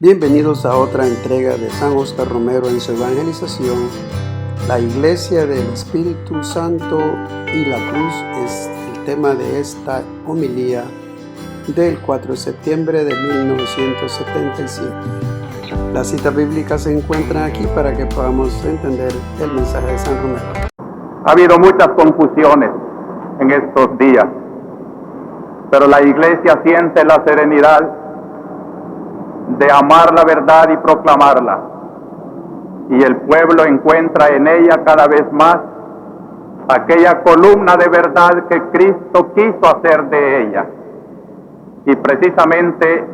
Bienvenidos a otra entrega de San Oscar Romero en su evangelización. La Iglesia del Espíritu Santo y la Cruz es el tema de esta homilía del 4 de septiembre de 1977. Las citas bíblicas se encuentran aquí para que podamos entender el mensaje de San Romero. Ha habido muchas confusiones en estos días, pero la Iglesia siente la serenidad de amar la verdad y proclamarla, y el pueblo encuentra en ella cada vez más aquella columna de verdad que Cristo quiso hacer de ella. Y precisamente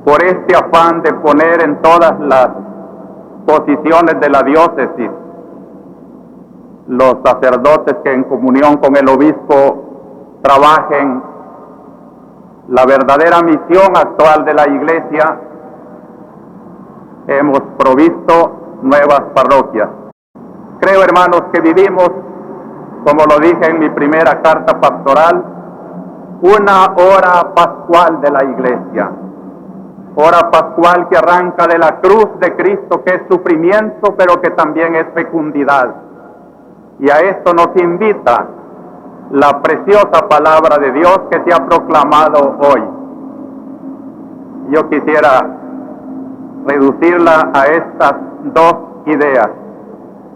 por este afán de poner en todas las posiciones de la diócesis los sacerdotes que en comunión con el obispo trabajen la verdadera misión actual de la Iglesia, hemos provisto nuevas parroquias. Creo, hermanos, que vivimos, como lo dije en mi primera carta pastoral, una hora pascual de la Iglesia. Hora pascual que arranca de la cruz de Cristo, que es sufrimiento, pero que también es fecundidad. Y a esto nos invita la preciosa palabra de Dios que se ha proclamado hoy. Yo quisiera reducirla a estas dos ideas,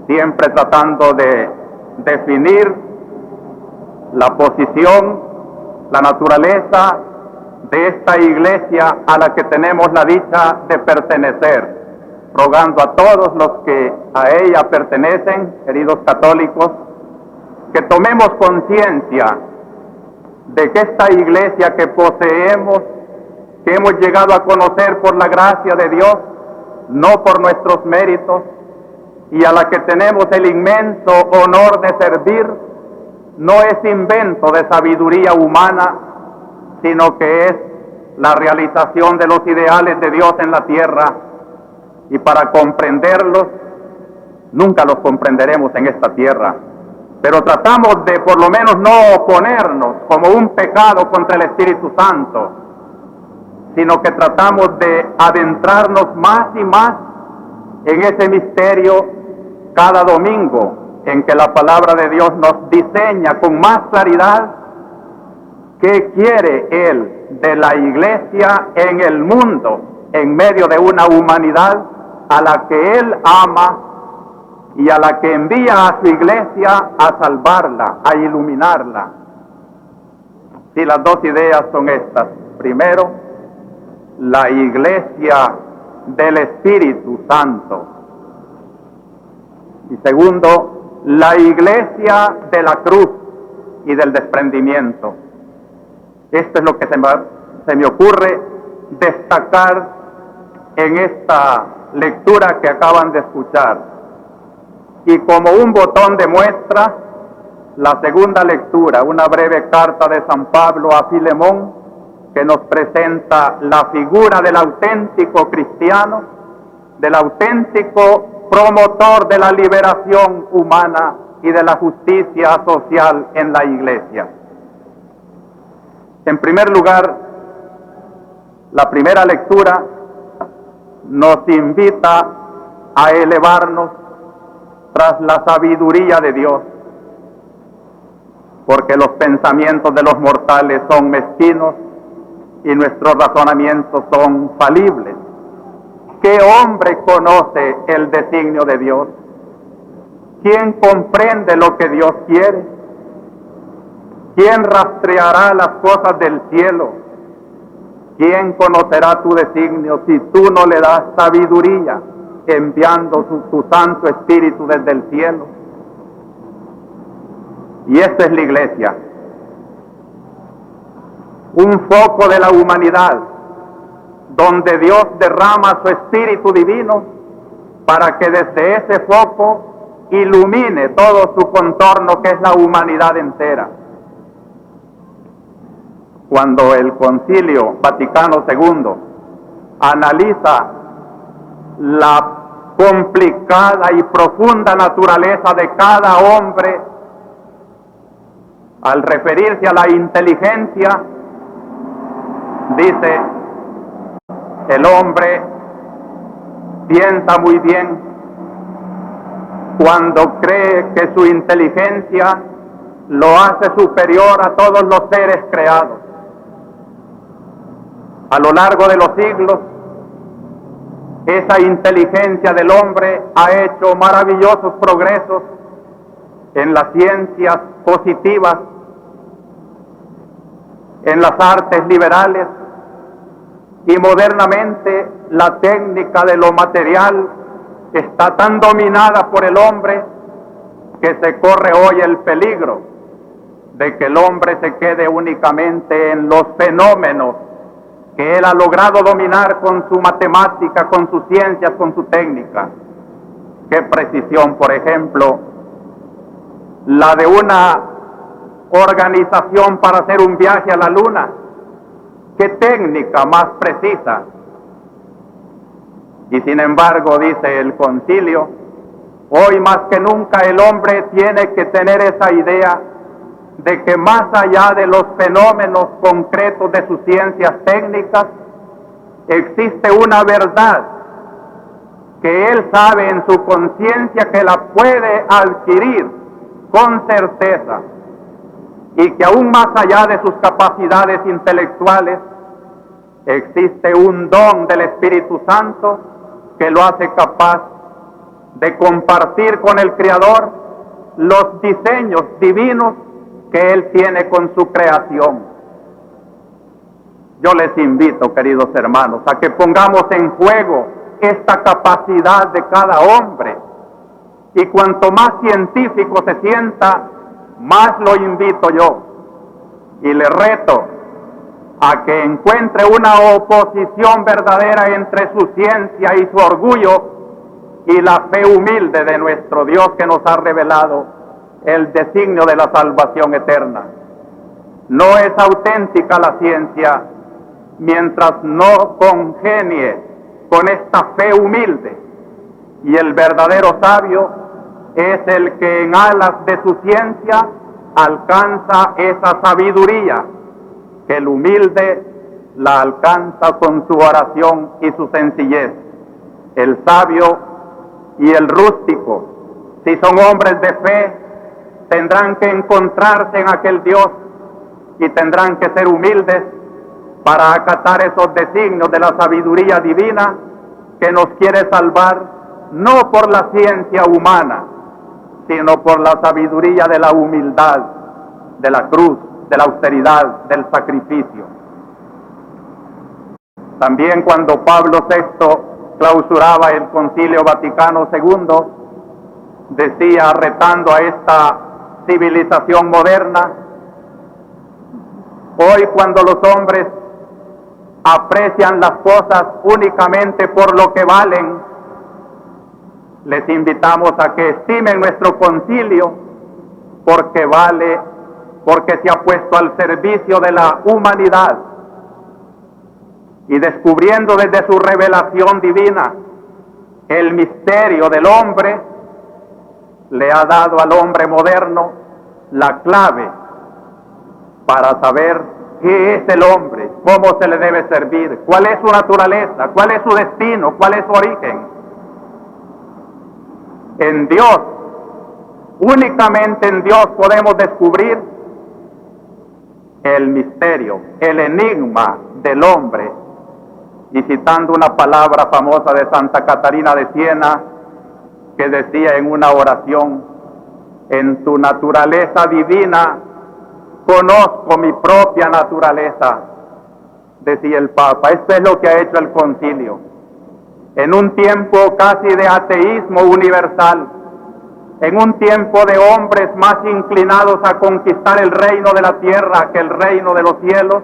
siempre tratando de definir la posición, la naturaleza de esta Iglesia a la que tenemos la dicha de pertenecer, rogando a todos los que a ella pertenecen, queridos católicos, que tomemos conciencia de que esta Iglesia que poseemos, que hemos llegado a conocer por la gracia de Dios, no por nuestros méritos, y a la que tenemos el inmenso honor de servir, no es invento de sabiduría humana, sino que es la realización de los ideales de Dios en la tierra, y para comprenderlos, nunca los comprenderemos en esta tierra, pero tratamos de por lo menos no oponernos como un pecado contra el Espíritu Santo, sino que tratamos de adentrarnos más y más en ese misterio cada domingo en que la palabra de Dios nos diseña con más claridad qué quiere Él de la Iglesia en el mundo, en medio de una humanidad a la que Él ama y a la que envía a su Iglesia a salvarla, a iluminarla. Si las dos ideas son estas: primero, la Iglesia del Espíritu Santo, y segundo, la Iglesia de la cruz y del desprendimiento. Esto es lo que se me ocurre destacar en esta lectura que acaban de escuchar. Y como un botón de muestra, la segunda lectura, una breve carta de San Pablo a Filemón, que nos presenta la figura del auténtico cristiano, del auténtico promotor de la liberación humana y de la justicia social en la Iglesia. En primer lugar, la primera lectura nos invita a elevarnos tras la sabiduría de Dios, porque los pensamientos de los mortales son mezquinos y nuestros razonamientos son falibles. ¿Qué hombre conoce el designio de Dios? ¿Quién comprende lo que Dios quiere? ¿Quién rastreará las cosas del cielo? ¿Quién conocerá tu designio si tú no le das sabiduría, enviando tu Santo Espíritu desde el cielo? Y esta es la Iglesia, un foco de la humanidad, donde Dios derrama su Espíritu Divino para que desde ese foco ilumine todo su contorno, que es la humanidad entera. Cuando el Concilio Vaticano II analiza la complicada y profunda naturaleza de cada hombre, al referirse a la inteligencia, dice: El hombre piensa muy bien cuando cree que su inteligencia lo hace superior a todos los seres creados. A lo largo de los siglos, esa inteligencia del hombre ha hecho maravillosos progresos en las ciencias positivas, en las artes liberales, y modernamente la técnica de lo material está tan dominada por el hombre que se corre hoy el peligro de que el hombre se quede únicamente en los fenómenos que él ha logrado dominar con su matemática, con sus ciencias, con su técnica. Qué precisión, por ejemplo, la de una organización para hacer un viaje a la luna. Qué técnica más precisa. Y sin embargo, dice el concilio, hoy más que nunca el hombre tiene que tener esa idea de que más allá de los fenómenos concretos de sus ciencias técnicas, existe una verdad que él sabe en su conciencia que la puede adquirir con certeza, y que aún más allá de sus capacidades intelectuales, existe un don del Espíritu Santo que lo hace capaz de compartir con el Creador los diseños divinos que Él tiene con su creación. Yo les invito, queridos hermanos, a que pongamos en juego esta capacidad de cada hombre, y cuanto más científico se sienta, más lo invito yo, y le reto a que encuentre una oposición verdadera entre su ciencia y su orgullo y la fe humilde de nuestro Dios, que nos ha revelado el designio de la salvación eterna. No es auténtica la ciencia mientras no congenie con esta fe humilde, y el verdadero sabio es el que en alas de su ciencia alcanza esa sabiduría, que el humilde la alcanza con su oración y su sencillez. El sabio y el rústico, si son hombres de fe, tendrán que encontrarse en aquel Dios y tendrán que ser humildes para acatar esos designios de la sabiduría divina que nos quiere salvar, no por la ciencia humana, sino por la sabiduría de la humildad, de la cruz, de la austeridad, del sacrificio. También cuando Pablo VI clausuraba el Concilio Vaticano II, decía, retando a esta civilización moderna: hoy, cuando los hombres aprecian las cosas únicamente por lo que valen, les invitamos a que estimen nuestro concilio porque vale, porque se ha puesto al servicio de la humanidad, y descubriendo desde su revelación divina el misterio del hombre, le ha dado al hombre moderno la clave para saber qué es el hombre, cómo se le debe servir, cuál es su naturaleza, cuál es su destino, cuál es su origen. En Dios, únicamente en Dios podemos descubrir el misterio, el enigma del hombre. Y citando una palabra famosa de Santa Catarina de Siena, que decía en una oración: en tu naturaleza divina conozco mi propia naturaleza, decía el Papa. Esto es lo que ha hecho el concilio. En un tiempo casi de ateísmo universal, en un tiempo de hombres más inclinados a conquistar el reino de la tierra que el reino de los cielos,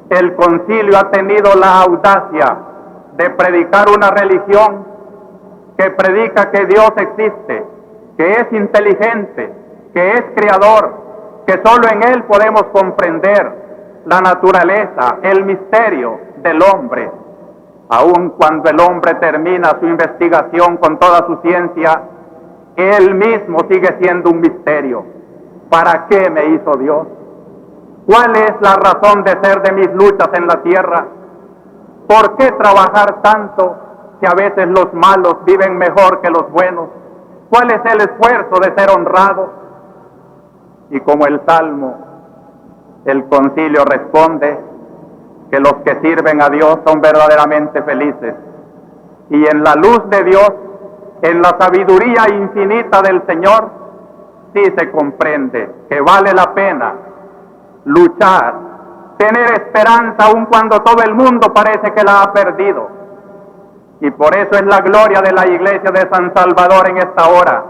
el concilio ha tenido la audacia de predicar una religión que predica que Dios existe, que es inteligente, que es creador, que solo en Él podemos comprender la naturaleza, el misterio del hombre. Aun cuando el hombre termina su investigación con toda su ciencia, Él mismo sigue siendo un misterio. ¿Para qué me hizo Dios? ¿Cuál es la razón de ser de mis luchas en la tierra? ¿Por qué trabajar tanto si a veces los malos viven mejor que los buenos? ¿Cuál es el esfuerzo de ser honrado? Y como el Salmo, el concilio responde que los que sirven a Dios son verdaderamente felices. Y en la luz de Dios, en la sabiduría infinita del Señor, sí se comprende que vale la pena luchar, tener esperanza aun cuando todo el mundo parece que la ha perdido. Y por eso es la gloria de la Iglesia de San Salvador en esta hora,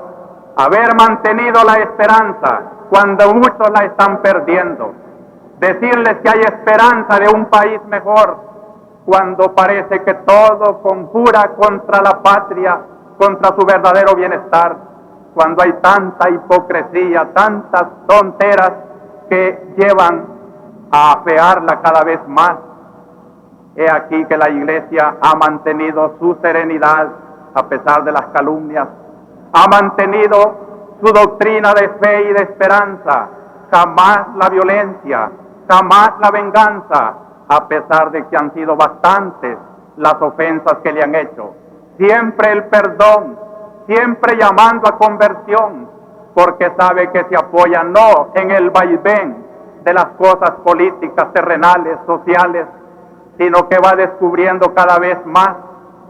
haber mantenido la esperanza cuando muchos la están perdiendo. Decirles que hay esperanza de un país mejor cuando parece que todo conjura contra la patria, contra su verdadero bienestar, cuando hay tanta hipocresía, tantas tonteras que llevan a afearla cada vez más. He aquí que la Iglesia ha mantenido su serenidad a pesar de las calumnias, ha mantenido su doctrina de fe y de esperanza, jamás la violencia, jamás la venganza, a pesar de que han sido bastantes las ofensas que le han hecho. Siempre el perdón, siempre llamando a conversión, porque sabe que se apoya no en el vaivén de las cosas políticas, terrenales, sociales, sino que va descubriendo cada vez más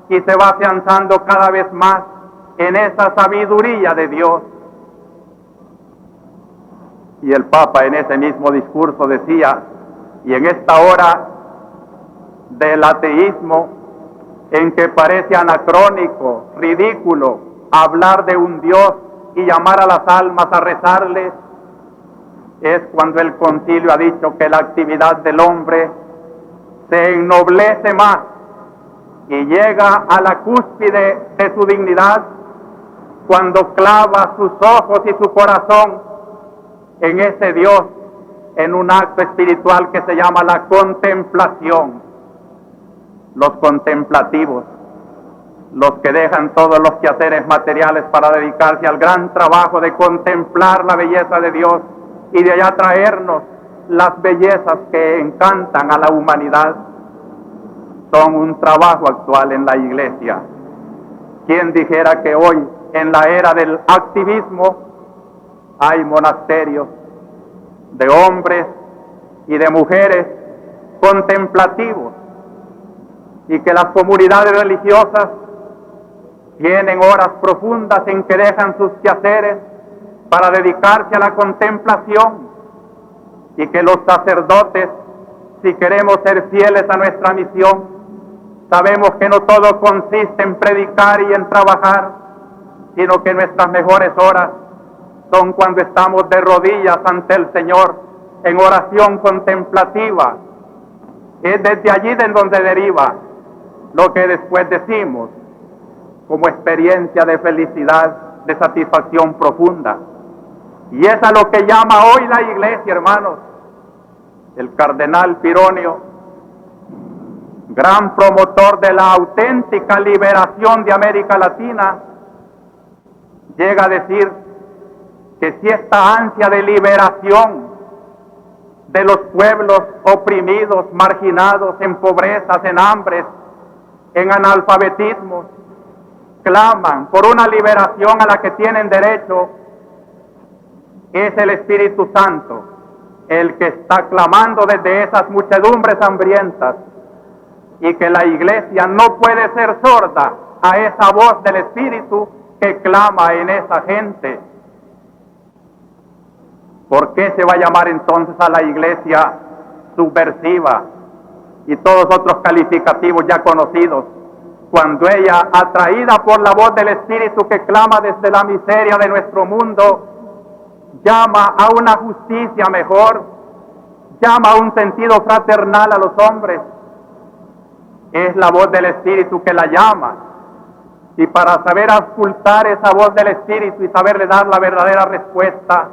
y se va afianzando cada vez más en esa sabiduría de Dios. Y el Papa en ese mismo discurso decía, y en esta hora del ateísmo, en que parece anacrónico, ridículo, hablar de un Dios y llamar a las almas a rezarle, es cuando el concilio ha dicho que la actividad del hombre se ennoblece más y llega a la cúspide de su dignidad cuando clava sus ojos y su corazón en ese Dios, en un acto espiritual que se llama la contemplación. Los contemplativos, los que dejan todos los quehaceres materiales para dedicarse al gran trabajo de contemplar la belleza de Dios y de allá traernos las bellezas que encantan a la humanidad, son un trabajo actual en la Iglesia. ¿Quién dijera que hoy, en la era del activismo, hay monasterios de hombres y de mujeres contemplativos, y que las comunidades religiosas tienen horas profundas en que dejan sus quehaceres para dedicarse a la contemplación, y que los sacerdotes, si queremos ser fieles a nuestra misión, sabemos que no todo consiste en predicar y en trabajar, sino que nuestras mejores horas son cuando estamos de rodillas ante el Señor en oración contemplativa. Es desde allí de donde deriva lo que después decimos como experiencia de felicidad, de satisfacción profunda. Y es a lo que llama hoy la Iglesia, hermanos. El cardenal Pironio, gran promotor de la auténtica liberación de América Latina, llega a decir que si esta ansia de liberación de los pueblos oprimidos, marginados, en pobrezas, en hambres, en analfabetismo, claman por una liberación a la que tienen derecho, es el Espíritu Santo el que está clamando desde esas muchedumbres hambrientas, y que la Iglesia no puede ser sorda a esa voz del Espíritu que clama en esa gente. ¿Por qué se va a llamar entonces a la Iglesia subversiva y todos otros calificativos ya conocidos, cuando ella, atraída por la voz del Espíritu que clama desde la miseria de nuestro mundo, llama a una justicia mejor, llama a un sentido fraternal a los hombres? Es la voz del Espíritu que la llama, y para saber auscultar esa voz del Espíritu y saberle dar la verdadera respuesta,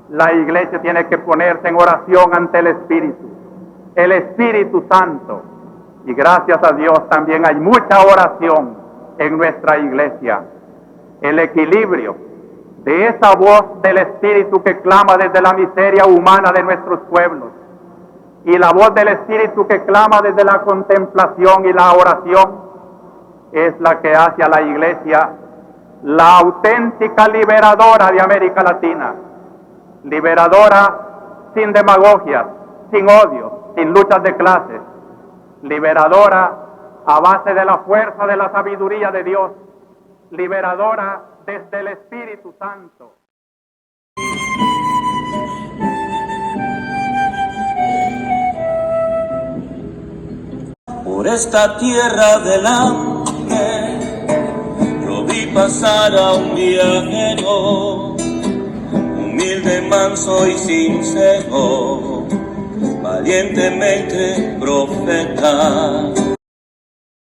la Iglesia tiene que ponerse en oración ante el Espíritu Santo. Y gracias a Dios también hay mucha oración en nuestra Iglesia. El equilibrio de esa voz del Espíritu que clama desde la miseria humana de nuestros pueblos y la voz del Espíritu que clama desde la contemplación y la oración es la que hace a la Iglesia la auténtica liberadora de América Latina, liberadora sin demagogias, sin odio, sin luchas de clases, liberadora a base de la fuerza de la sabiduría de Dios, liberadora desde el Espíritu Santo. Por esta tierra delante yo vi pasar a un viajero, humilde, manso y sincero, valientemente profeta.